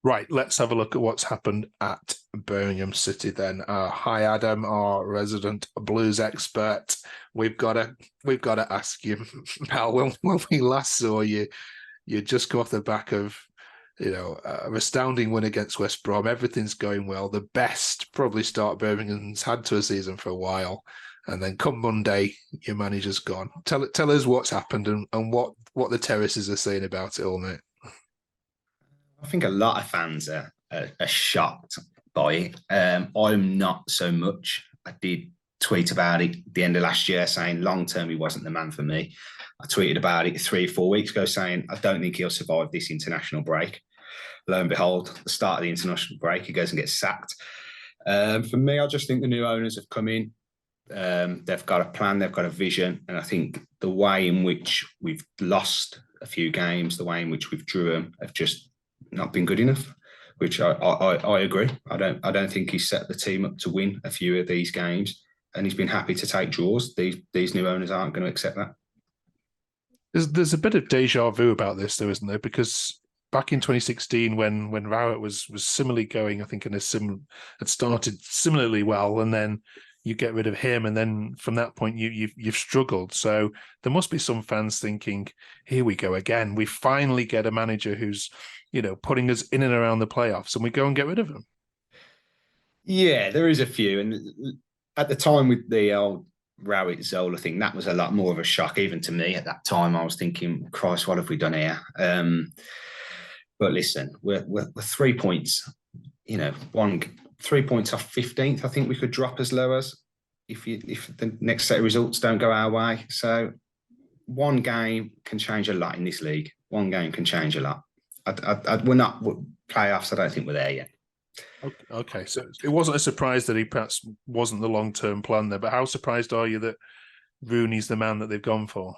Right, let's have a look at what's happened at Birmingham City then. Hi Adam, our resident Blues expert. We've got to ask you, pal. When we last saw you, you just come off the back of an astounding win against West Brom. Everything's going well. The best probably start Birmingham's had to a season for a while, and then come Monday, your manager's gone. Tell us what's happened and what the terraces are saying about it all, mate. I think a lot of fans are shocked by it. I'm not so much. I did tweet about it at the end of last year saying long term he wasn't the man for me. I tweeted about it 3 or 4 weeks ago saying I don't think he'll survive this international break. Lo and behold, the start of the international break, he goes and gets sacked. For me, I just think the new owners have come in. They've got a plan, they've got a vision, and I think the way in which we've lost a few games, the way in which we've drew them, have just not been good enough. Which I agree. I don't think he's set the team up to win a few of these games, and he's been happy to take draws. These new owners aren't going to accept that. There's a bit of deja vu about this, though, isn't there? Because back in 2016, when Rowett was similarly going, I think had started similarly well, and then you get rid of him, and then from that point you've struggled. So there must be some fans thinking, here we go again. We finally get a manager who's putting us in and around the playoffs, and we go and get rid of him. Yeah, there is a few, and at the time with the old Rowett Zola thing, that was a lot more of a shock even to me. At that time, I was thinking, Christ, what have we done here? But listen, we're 3 points. 3 points off 15th. I think we could drop as low as if the next set of results don't go our way. So one game can change a lot in this league. One game can change a lot. We're not playoffs. I don't think we're there yet. Okay, so it wasn't a surprise that he perhaps wasn't the long-term plan there, but how surprised are you that Rooney's the man that they've gone for?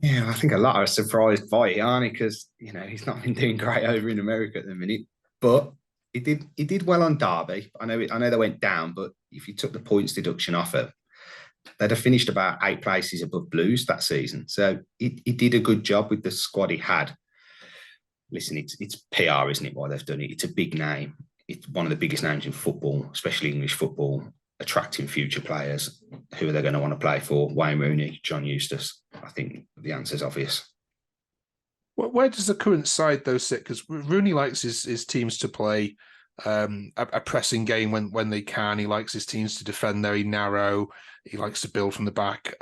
Yeah, I think a lot are surprised by it, aren't he? Because he's not been doing great over in America at the minute, but he did well on Derby. I know they went down, but if you took the points deduction off it, they'd have finished about 8 places above Blues that season. So he did a good job with the squad he had. Listen, it's PR, isn't it, why they've done it? It's a big name. It's one of the biggest names in football, especially English football, attracting future players. Who are they going to want to play for? Wayne Rooney, John Eustace. I think the answer's obvious. Where does the current side, though, sit? Because Rooney likes his teams to play a pressing game when they can. He likes his teams to defend very narrow. He likes to build from the back.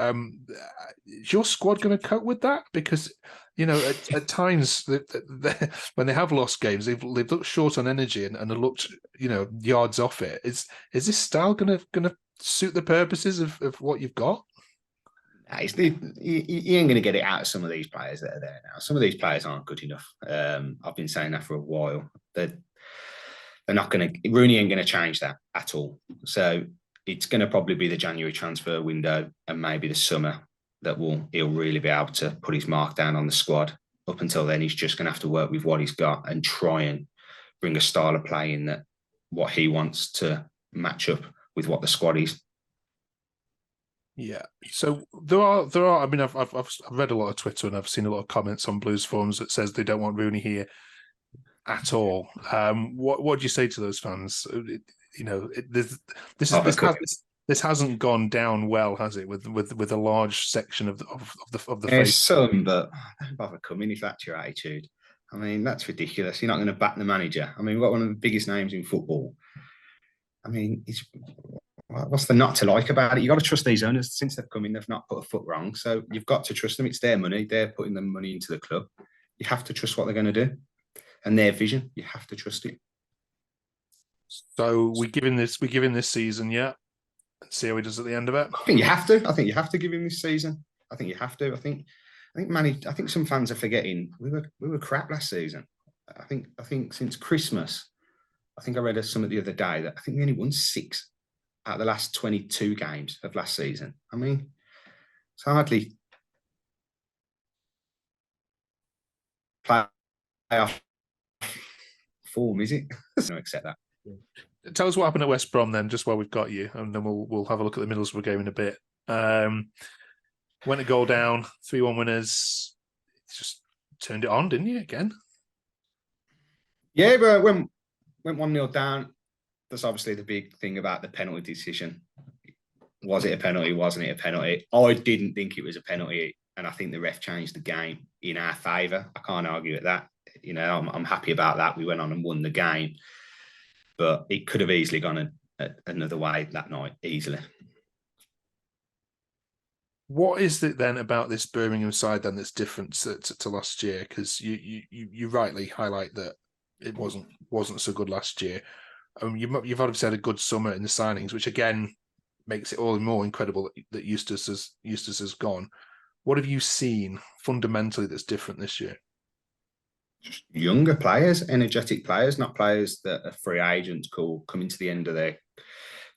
Is your squad going to cope with that? Because at times when they have lost games, they've looked short on energy and have looked yards off it. Is this style going to suit the purposes of what you've got? You ain't going to get it out of some of these players that are there now. Some of these players aren't good enough. I've been saying that for a while. They're not going to. Rooney ain't going to change that at all. So it's going to probably be the January transfer window and maybe the summer that he'll really be able to put his mark down on the squad. Up until then, he's just going to have to work with what he's got and try and bring a style of play in that what he wants to match up with what the squad is. Yeah. So there are. I mean, I've read a lot of Twitter and I've seen a lot of comments on Blues forums that says they don't want Rooney here at all. What do you say to those fans? This hasn't gone down well, has it? With a large section of the There's some, but don't bother coming if that's your attitude. I mean, that's ridiculous. You're not going to back the manager. I mean, we've got one of the biggest names in football. I mean, what's the not to like about it? You've got to trust these owners. Since they've come in, they've not put a foot wrong. So you've got to trust them. It's their money. They're putting the money into the club. You have to trust what they're going to do. And their vision, you have to trust it. So we're giving this season, yeah? And see how he does at the end of it? I think you have to. I think you have to give him this season. I think you have to. I think some fans are forgetting we were crap last season. I think since Christmas, I think I read something the other day that I think we only won 6 out of the last 22 games of last season. I mean, it's hardly playoff form, is it? I don't accept that. Tell us what happened at West Brom then, just while we've got you, and then we'll have a look at the Middlesbrough game in a bit. Went a goal down, 3-1 winners. It's just turned it on, didn't you, again? Yeah, but when went 1-0 down, that's obviously the big thing about the penalty decision. Was it a penalty? Wasn't it a penalty? I didn't think it was a penalty, and I think the ref changed the game in our favour. I can't argue with that. You know, I'm happy about that. We went on and won the game, but it could have easily gone another way that night, easily. What is it then about this Birmingham side then that's different to last year? Because you rightly highlight that it wasn't so good last year. You've obviously had a good summer in the signings, which again makes it all the more incredible that Eustace has gone. What have you seen fundamentally that's different this year? Just younger players, energetic players, not players that are free agents coming to the end of their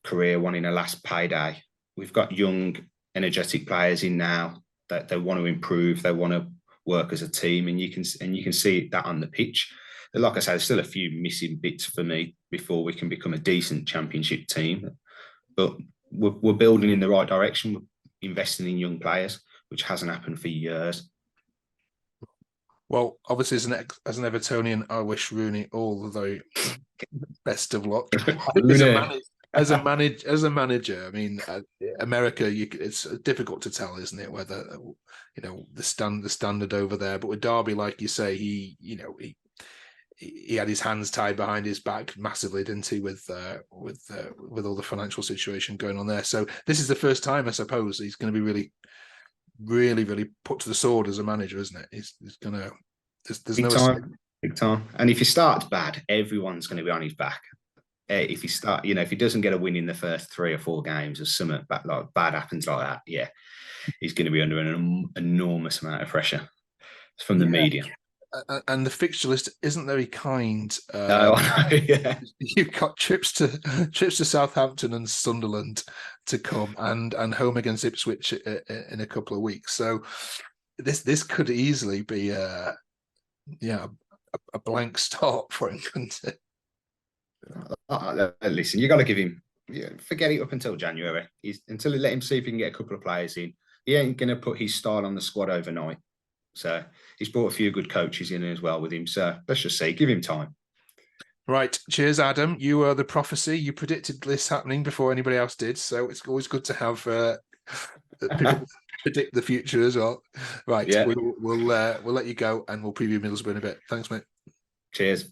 career wanting a last payday. We've got young, energetic players in now that they want to improve, they want to work as a team, and you can see that on the pitch. Like I said, there's still a few missing bits for me before we can become a decent championship team, but we're building in the right direction. We're investing in young players, which hasn't happened for years. Well, obviously, as an Evertonian, I wish Rooney all the very best of luck. I think as a manager, I mean, America, it's difficult to tell, isn't it, whether the standard over there. But with Derby, like you say, he had his hands tied behind his back massively, didn't he, with all the financial situation going on there. So this is the first time, I suppose, he's going to be really, really, really put to the sword as a manager, isn't it? He's going to. There's big no time, big time. And if he starts bad, everyone's going to be on his back. If he doesn't get a win in the first 3 or 4 games, or something bad happens like that, yeah, he's going to be under an enormous amount of pressure from the media. And the fixture list isn't very kind. No, yeah. You've got trips to Southampton and Sunderland to come, and home against Ipswich in a couple of weeks. So this could easily be a blank start for him, couldn't it? Listen, you got to give him. Forget it up until January. Until let him see if he can get a couple of players in. He ain't going to put his style on the squad overnight. So he's brought a few good coaches in as well with him. So let's just say, give him time. Right. Cheers, Adam. You are the prophecy. You predicted this happening before anybody else did. So it's always good to have predict the future as well. Right. Yeah. We'll let you go and we'll preview Middlesbrough in a bit. Thanks, mate. Cheers.